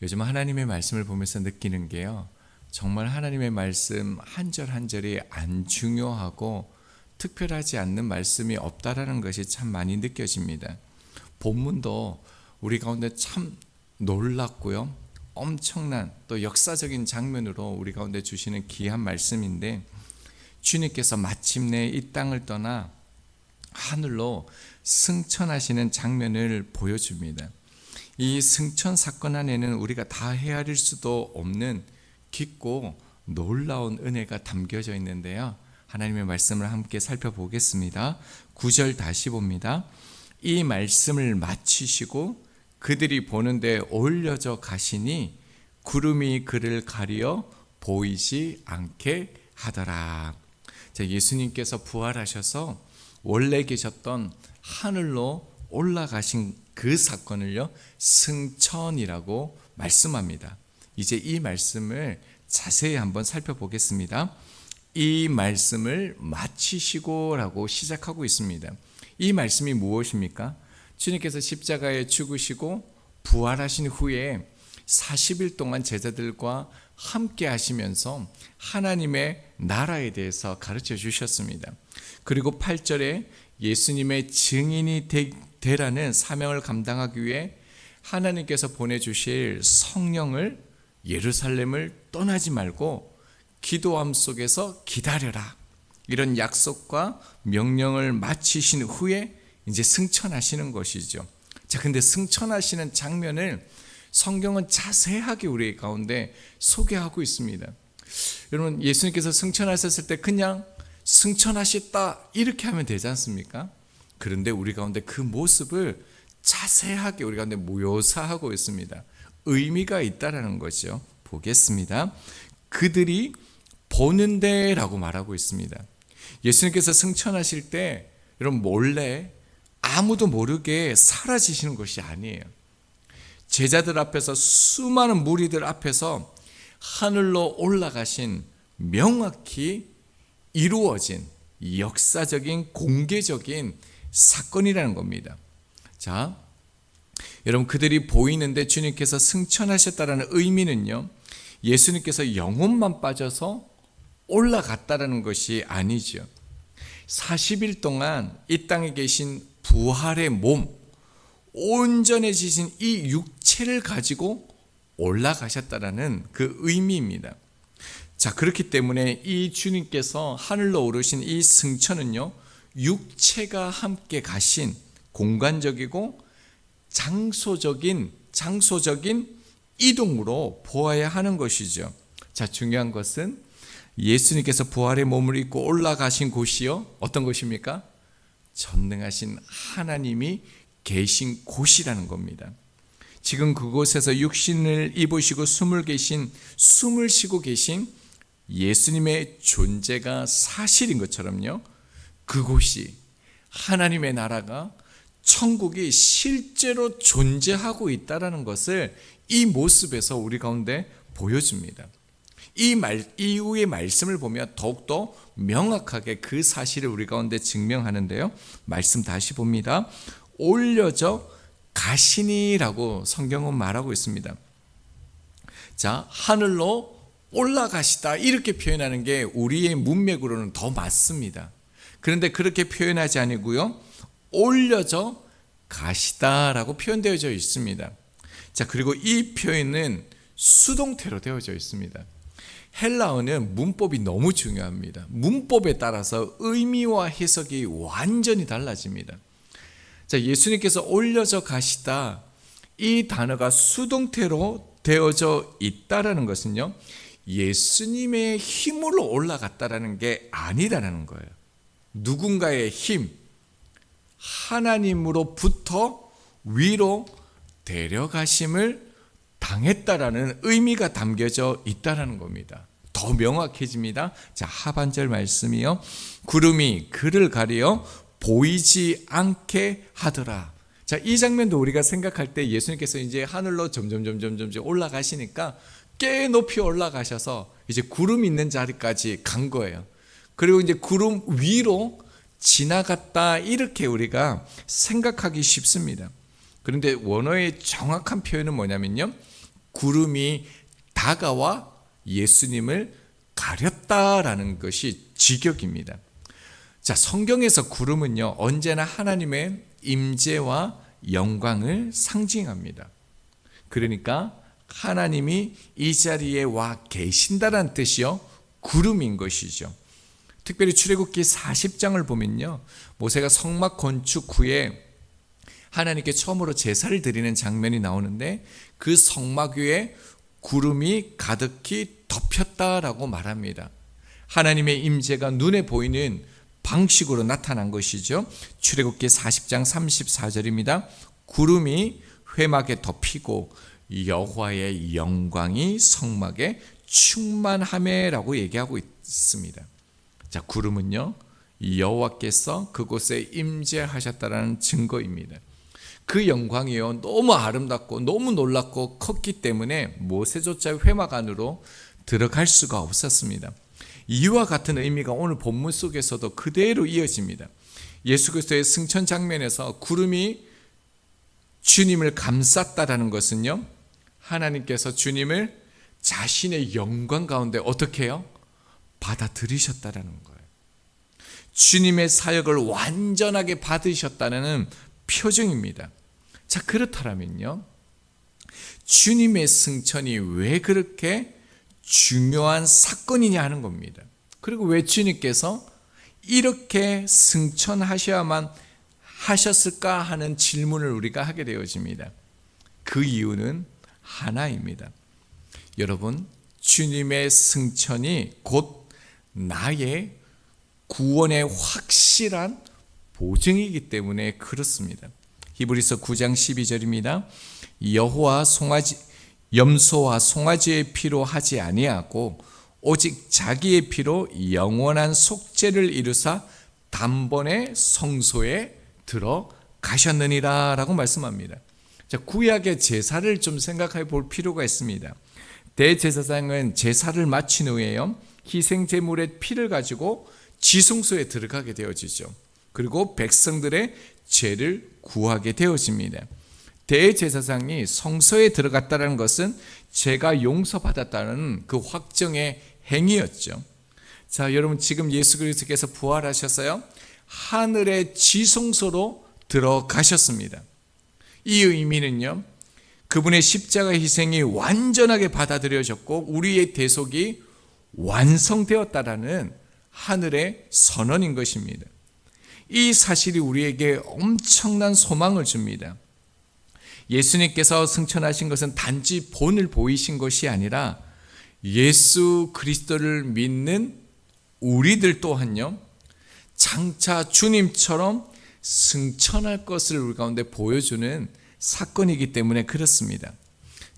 요즘 하나님의 말씀을 보면서 느끼는 게요, 정말 하나님의 말씀 한 절 한 절이 안 중요하고 특별하지 않는 말씀이 없다라는 것이 참 많이 느껴집니다. 본문도 우리 가운데 참 놀랍고요, 엄청난 또 역사적인 장면으로 우리 가운데 주시는 귀한 말씀인데, 주님께서 마침내 이 땅을 떠나 하늘로 승천하시는 장면을 보여줍니다. 이 승천 사건 안에는 우리가 다 헤아릴 수도 없는 깊고 놀라운 은혜가 담겨져 있는데요, 하나님의 말씀을 함께 살펴보겠습니다. 9절 다시 봅니다. 이 말씀을 마치시고 그들이 보는데 올려져 가시니 구름이 그를 가리어 보이지 않게 하더라. 예수님께서 부활하셔서 원래 계셨던 하늘로 올라가신 그 사건을요, 승천이라고 말씀합니다. 이제 이 말씀을 자세히 한번 살펴보겠습니다. 이 말씀을 마치시고 라고 시작하고 있습니다. 이 말씀이 무엇입니까? 주님께서 십자가에 죽으시고 부활하신 후에 40일 동안 제자들과 함께 하시면서 하나님의 나라에 대해서 가르쳐 주셨습니다. 그리고 8절에 예수님의 증인이 되라는 사명을 감당하기 위해 하나님께서 보내주실 성령을, 예루살렘을 떠나지 말고 기도함 속에서 기다려라, 이런 약속과 명령을 마치신 후에 이제 승천하시는 것이죠. 근데 승천하시는 장면을 성경은 자세하게 우리 가운데 소개하고 있습니다. 여러분, 예수님께서 승천하셨을 때 그냥 승천하셨다 이렇게 하면 되지 않습니까? 그런데 우리 가운데 그 모습을 자세하게 우리 가운데 묘사하고 있습니다. 의미가 있다라는 거죠. 보겠습니다. 그들이 보는데 라고 말하고 있습니다. 예수님께서 승천하실 때 여러분, 몰래 아무도 모르게 사라지시는 것이 아니에요. 제자들 앞에서, 수많은 무리들 앞에서 하늘로 올라가신 명확히 이루어진 역사적인 공개적인 사건이라는 겁니다. 여러분, 그들이 보이는데 주님께서 승천하셨다는 의미는요, 예수님께서 영혼만 빠져서 올라갔다라는 것이 아니죠. 40일 동안 이 땅에 계신 부활의 몸, 온전해지신 이 육체를 가지고 올라가셨다라는 그 의미입니다. 그렇기 때문에 이 주님께서 하늘로 오르신 이 승천은요, 육체가 함께 가신 공간적이고 장소적인 이동으로 보아야 하는 것이죠. 중요한 것은 예수님께서 부활의 몸을 입고 올라가신 곳이요, 어떤 곳입니까? 전능하신 하나님이 계신 곳이라는 겁니다. 지금 그곳에서 육신을 입으시고 숨을 쉬고 계신 예수님의 존재가 사실인 것처럼요, 그곳이, 하나님의 나라가, 천국이 실제로 존재하고 있다는 것을 이 모습에서 우리 가운데 보여줍니다. 이후의 말씀을 보면 더욱더 명확하게 그 사실을 우리 가운데 증명하는데요, 말씀 다시 봅니다. 올려져 가시니라고 성경은 말하고 있습니다. 하늘로 올라가시다 이렇게 표현하는 게 우리의 문맥으로는 더 맞습니다. 그런데 그렇게 표현하지 아니고요, 올려져 가시다라고 표현되어져 있습니다. 그리고 이 표현은 수동태로 되어져 있습니다. 헬라어는 문법이 너무 중요합니다. 문법에 따라서 의미와 해석이 완전히 달라집니다. 예수님께서 올려져 가시다, 이 단어가 수동태로 되어져 있다라는 것은요, 예수님의 힘으로 올라갔다라는 게 아니라는 거예요. 누군가의 힘, 하나님으로부터 위로 데려가심을 당했다라는 의미가 담겨져 있다라는 겁니다. 더 명확해집니다. 하반절 말씀이요, 구름이 그를 가려 보이지 않게 하더라. 이 장면도 우리가 생각할 때 예수님께서 이제 하늘로 점점 올라가시니까 꽤 높이 올라가셔서 이제 구름 있는 자리까지 간 거예요. 그리고 이제 구름 위로 지나갔다 이렇게 우리가 생각하기 쉽습니다. 그런데 원어의 정확한 표현은 뭐냐면요, 구름이 다가와 예수님을 가렸다라는 것이 직역입니다. 자, 성경에서 구름은요, 언제나 하나님의 임재와 영광을 상징합니다. 그러니까 하나님이 이 자리에 와 계신다라는 뜻이요, 구름인 것이죠. 특별히 출애굽기 40장을 보면요, 모세가 성막 건축 후에 하나님께 처음으로 제사를 드리는 장면이 나오는데 그 성막 위에 구름이 가득히 덮였다라고 말합니다. 하나님의 임재가 눈에 보이는 방식으로 나타난 것이죠. 출애굽기 40장 34절입니다. 구름이 회막에 덮이고 여호와의 영광이 성막에 충만하매라고 얘기하고 있습니다. 자, 구름은요, 여호와께서 그곳에 임재하셨다라는 증거입니다. 그 영광이요, 너무 아름답고 너무 놀랍고 컸기 때문에 모세조차 회막 안으로 들어갈 수가 없었습니다. 이와 같은 의미가 오늘 본문 속에서도 그대로 이어집니다. 예수 그리스도의 승천 장면에서 구름이 주님을 감쌌다라는 것은요, 하나님께서 주님을 자신의 영광 가운데 어떻게 해요? 받아들이셨다라는 거예요. 주님의 사역을 완전하게 받으셨다는 표정입니다. 자, 그렇다면요, 주님의 승천이 왜 그렇게 중요한 사건이냐 하는 겁니다. 그리고 왜 주님께서 이렇게 승천하셔야만 하셨을까 하는 질문을 우리가 하게 되어집니다. 그 이유는 하나입니다. 여러분, 주님의 승천이 곧 나의 구원의 확실한 보증이기 때문에 그렇습니다. 히브리서 9장 12절입니다. 여호와 염소와 송아지의 피로 하지 아니하고 오직 자기의 피로 영원한 속죄를 이루사 단번에 성소에 들어가셨느니라 라고 말씀합니다. 자, 구약의 제사를 좀 생각해 볼 필요가 있습니다. 대제사장은 제사를 마친 후에요, 희생제물의 피를 가지고 지성소에 들어가게 되어지죠. 그리고 백성들의 죄를 구하게 되어집니다. 대제사장이 성소에 들어갔다는 것은 죄가 용서받았다는 그 확정의 행위였죠. 자, 여러분, 지금 예수 그리스도께서 부활하셔서요, 하늘의 지성소로 들어가셨습니다. 이 의미는요, 그분의 십자가 희생이 완전하게 받아들여졌고 우리의 대속이 완성되었다라는 하늘의 선언인 것입니다. 이 사실이 우리에게 엄청난 소망을 줍니다. 예수님께서 승천하신 것은 단지 본을 보이신 것이 아니라 예수 그리스도를 믿는 우리들 또한요, 장차 주님처럼 승천할 것을 우리 가운데 보여주는 사건이기 때문에 그렇습니다.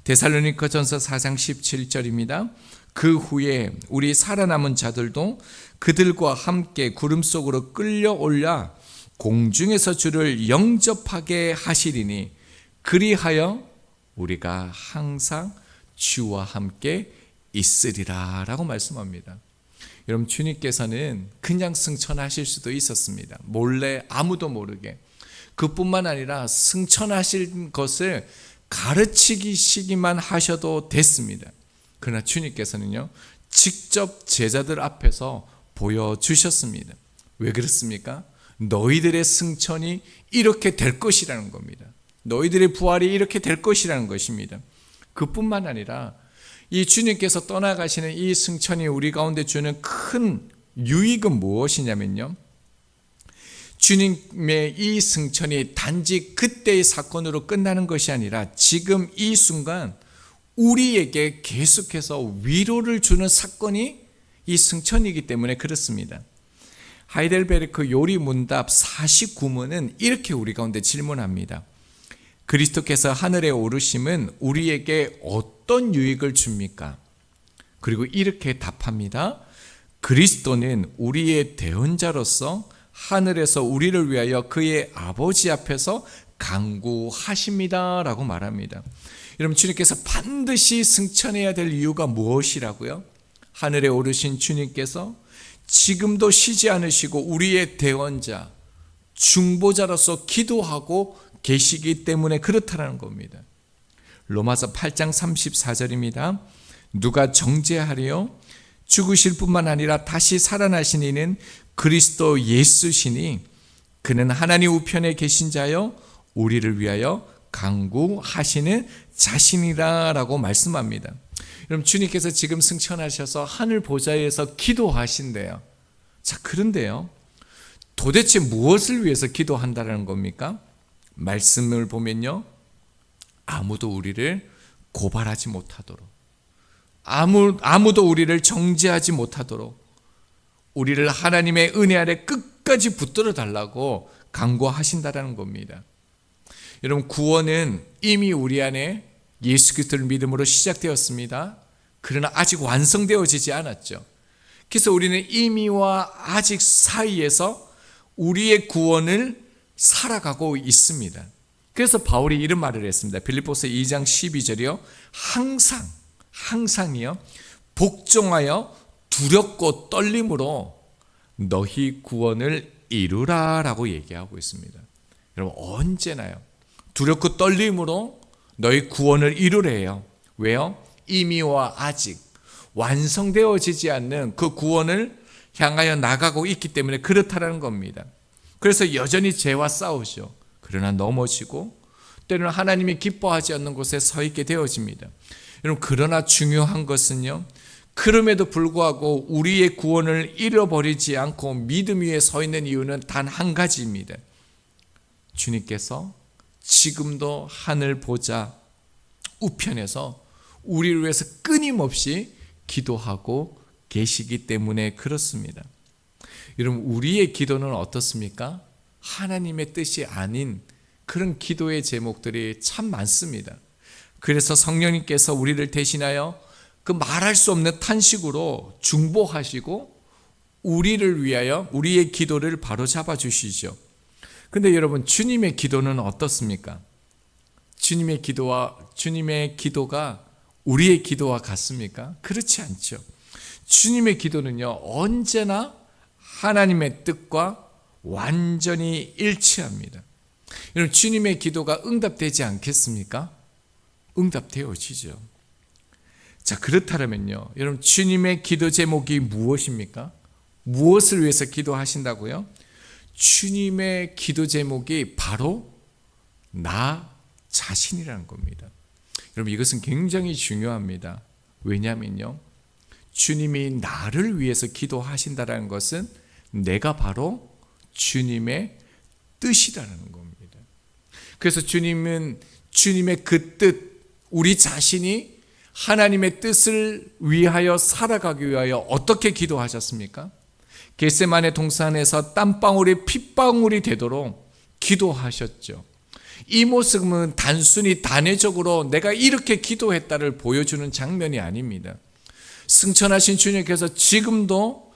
데살로니가전서 4장 17절입니다. 그 후에 우리 살아남은 자들도 그들과 함께 구름 속으로 끌려올라 공중에서 주를 영접하게 하시리니 그리하여 우리가 항상 주와 함께 있으리라 라고 말씀합니다. 여러분, 주님께서는 그냥 승천하실 수도 있었습니다. 몰래 아무도 모르게. 그뿐만 아니라 승천하실 것을 가르치시기만 하셔도 됐습니다. 그러나 주님께서는요, 직접 제자들 앞에서 보여주셨습니다. 왜 그렇습니까? 너희들의 승천이 이렇게 될 것이라는 겁니다. 너희들의 부활이 이렇게 될 것이라는 것입니다. 그뿐만 아니라 이 주님께서 떠나가시는 이 승천이 우리 가운데 주는 큰 유익은 무엇이냐면요, 주님의 이 승천이 단지 그때의 사건으로 끝나는 것이 아니라 지금 이 순간 우리에게 계속해서 위로를 주는 사건이 이 승천이기 때문에 그렇습니다. 하이델베르크 요리문답 49문은 이렇게 우리 가운데 질문합니다. 그리스도께서 하늘에 오르심은 우리에게 어떤 유익을 줍니까? 그리고 이렇게 답합니다. 그리스도는 우리의 대언자로서 하늘에서 우리를 위하여 그의 아버지 앞에서 간구하십니다 라고 말합니다. 여러분, 주님께서 반드시 승천해야 될 이유가 무엇이라고요? 하늘에 오르신 주님께서 지금도 쉬지 않으시고 우리의 대언자, 중보자로서 기도하고 계시기 때문에 그렇다는 겁니다. 로마서 8장 34절입니다. 누가 정죄하리요? 죽으실 뿐만 아니라 다시 살아나신 이는 그리스도 예수시니 그는 하나님 우편에 계신 자여 우리를 위하여 간구하시는 자신이라라고 말씀합니다. 여러분, 주님께서 지금 승천하셔서 하늘 보좌에서 기도하신대요. 자, 그런데요, 도대체 무엇을 위해서 기도한다는 겁니까? 말씀을 보면요, 아무도 우리를 고발하지 못하도록, 아무도 우리를 정죄하지 못하도록, 우리를 하나님의 은혜 아래 끝까지 붙들어 달라고 간구하신다는 겁니다. 여러분, 구원은 이미 우리 안에 예수 그리스도를 믿음으로 시작되었습니다. 그러나 아직 완성되어지지 않았죠. 그래서 우리는 이미와 아직 사이에서 우리의 구원을 살아가고 있습니다. 그래서 바울이 이런 말을 했습니다. 빌립보서 2장 12절이요. 항상이요. 복종하여 두렵고 떨림으로 너희 구원을 이루라 라고 얘기하고 있습니다. 여러분, 언제나요, 두렵고 떨림으로 너희 구원을 이루래요. 왜요? 이미와 아직 완성되어지지 않는 그 구원을 향하여 나가고 있기 때문에 그렇다는 겁니다. 그래서 여전히 죄와 싸우죠. 그러나 넘어지고 때로는 하나님이 기뻐하지 않는 곳에 서 있게 되어집니다. 여러분, 그러나 중요한 것은요, 그럼에도 불구하고 우리의 구원을 잃어버리지 않고 믿음 위에 서 있는 이유는 단 한 가지입니다. 주님께서 지금도 하늘 보좌 우편에서 우리를 위해서 끊임없이 기도하고 계시기 때문에 그렇습니다. 여러분, 우리의 기도는 어떻습니까? 하나님의 뜻이 아닌 그런 기도의 제목들이 참 많습니다. 그래서 성령님께서 우리를 대신하여 그 말할 수 없는 탄식으로 중보하시고 우리를 위하여 우리의 기도를 바로잡아 주시죠. 근데 여러분, 주님의 기도는 어떻습니까? 주님의 기도가 우리의 기도와 같습니까? 그렇지 않죠. 주님의 기도는요, 언제나 하나님의 뜻과 완전히 일치합니다. 여러분, 주님의 기도가 응답되지 않겠습니까? 응답되어지죠. 자, 그렇다면요, 여러분, 주님의 기도 제목이 무엇입니까? 무엇을 위해서 기도하신다고요? 주님의 기도 제목이 바로 나 자신이라는 겁니다. 여러분, 이것은 굉장히 중요합니다. 왜냐하면요, 주님이 나를 위해서 기도하신다는 것은 내가 바로 주님의 뜻이라는 겁니다. 그래서 주님은 주님의 그 뜻, 우리 자신이 하나님의 뜻을 위하여 살아가기 위하여 어떻게 기도하셨습니까? 겟세마네 동산에서 땀방울이 핏방울이 되도록 기도하셨죠. 이 모습은 단순히 단회적으로 내가 이렇게 기도했다를 보여주는 장면이 아닙니다. 승천하신 주님께서 지금도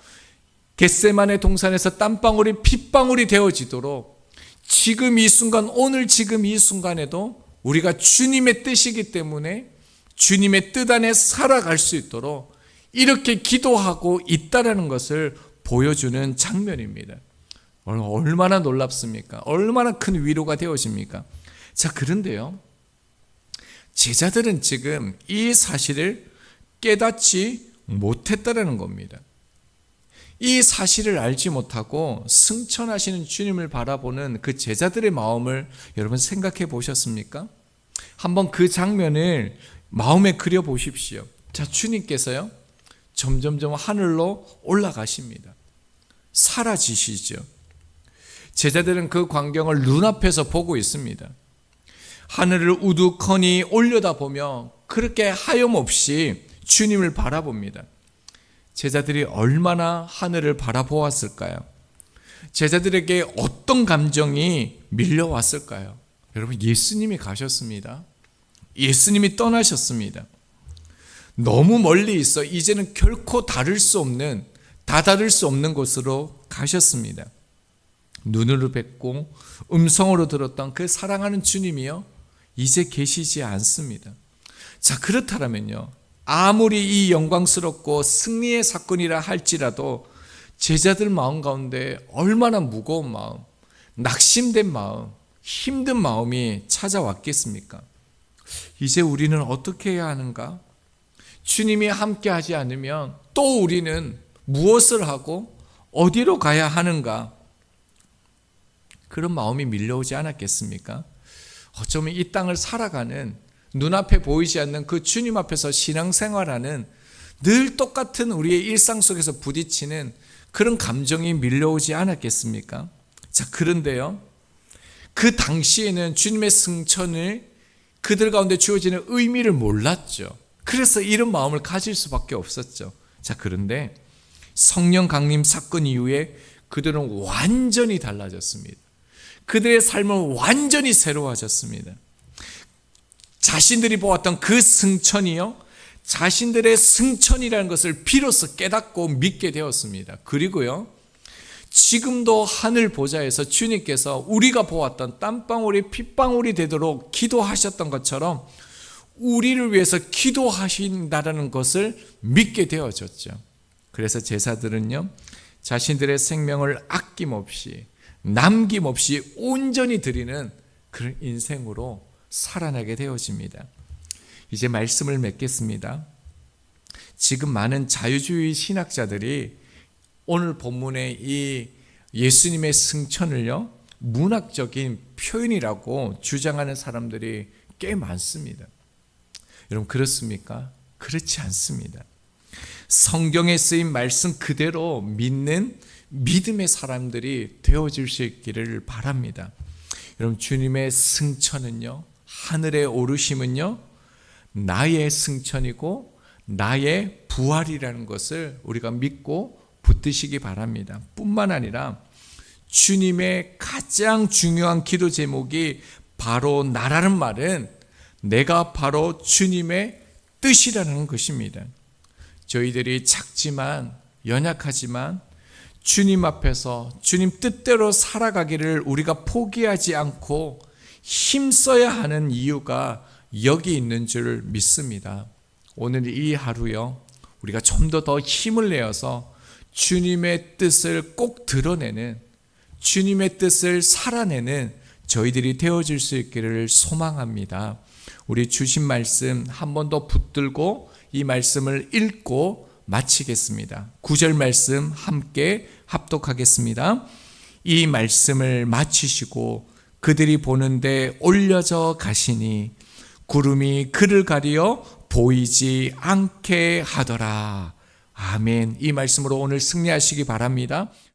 겟세마네 동산에서 땀방울이 핏방울이 되어지도록 지금 이 순간, 오늘 지금 이 순간에도 우리가 주님의 뜻이기 때문에 주님의 뜻 안에 살아갈 수 있도록 이렇게 기도하고 있다는 것을 보여주는 장면입니다. 얼마나 놀랍습니까? 얼마나 큰 위로가 되어집니까? 자, 그런데요, 제자들은 지금 이 사실을 깨닫지 못했다는 겁니다. 이 사실을 알지 못하고 승천하시는 주님을 바라보는 그 제자들의 마음을 여러분 생각해 보셨습니까? 한번 그 장면을 마음에 그려 보십시오. 자, 주님께서요, 점점점 하늘로 올라가십니다. 사라지시죠. 제자들은 그 광경을 눈앞에서 보고 있습니다. 하늘을 우두커니 올려다보며 그렇게 하염없이 주님을 바라봅니다. 제자들이 얼마나 하늘을 바라보았을까요? 제자들에게 어떤 감정이 밀려왔을까요? 여러분, 예수님이 가셨습니다. 예수님이 떠나셨습니다. 너무 멀리 있어 이제는 결코 다를 수 없는, 다다를 수 없는 곳으로 가셨습니다. 눈으로 뵙고 음성으로 들었던 그 사랑하는 주님이요, 이제 계시지 않습니다. 자, 그렇다면요, 아무리 이 영광스럽고 승리의 사건이라 할지라도 제자들 마음 가운데 얼마나 무거운 마음, 낙심된 마음, 힘든 마음이 찾아왔겠습니까? 이제 우리는 어떻게 해야 하는가? 주님이 함께 하지 않으면 또 우리는 무엇을 하고 어디로 가야 하는가? 그런 마음이 밀려오지 않았겠습니까? 어쩌면 이 땅을 살아가는 눈앞에 보이지 않는 그 주님 앞에서 신앙생활하는 늘 똑같은 우리의 일상 속에서 부딪히는 그런 감정이 밀려오지 않았겠습니까? 자, 그런데요, 그 당시에는 주님의 승천을 그들 가운데 주어지는 의미를 몰랐죠. 그래서 이런 마음을 가질 수밖에 없었죠. 자, 그런데 성령 강림 사건 이후에 그들은 완전히 달라졌습니다. 그들의 삶은 완전히 새로워졌습니다. 자신들이 보았던 그 승천이요, 자신들의 승천이라는 것을 비로소 깨닫고 믿게 되었습니다. 그리고요, 지금도 하늘 보좌에서 주님께서 우리가 보았던 땀방울이 핏방울이 되도록 기도하셨던 것처럼 우리를 위해서 기도하신다는 것을 믿게 되어졌죠. 그래서 제사들은요, 자신들의 생명을 아낌없이 남김없이 온전히 드리는 그런 인생으로 살아나게 되어집니다. 이제 말씀을 맺겠습니다. 지금 많은 자유주의 신학자들이 오늘 본문의 이 예수님의 승천을요, 문학적인 표현이라고 주장하는 사람들이 꽤 많습니다. 여러분, 그렇습니까? 그렇지 않습니다. 성경에 쓰인 말씀 그대로 믿는 믿음의 사람들이 되어질 수 있기를 바랍니다. 여러분, 주님의 승천은요, 하늘에 오르심은요, 나의 승천이고 나의 부활이라는 것을 우리가 믿고 붙드시기 바랍니다. 뿐만 아니라 주님의 가장 중요한 기도 제목이 바로 나라는 말은 내가 바로 주님의 뜻이라는 것입니다. 저희들이 작지만 연약하지만 주님 앞에서 주님 뜻대로 살아가기를 우리가 포기하지 않고 힘써야 하는 이유가 여기 있는 줄 믿습니다. 오늘 이 하루요, 우리가 좀 더 힘을 내어서 주님의 뜻을 꼭 드러내는, 주님의 뜻을 살아내는 저희들이 되어질 수 있기를 소망합니다. 우리 주신 말씀 한 번 더 붙들고 이 말씀을 읽고 마치겠습니다. 9절 말씀 함께 합독하겠습니다. 이 말씀을 마치시고 그들이 보는데 올려져 가시니 구름이 그를 가리어 보이지 않게 하더라. 아멘. 이 말씀으로 오늘 승리하시기 바랍니다.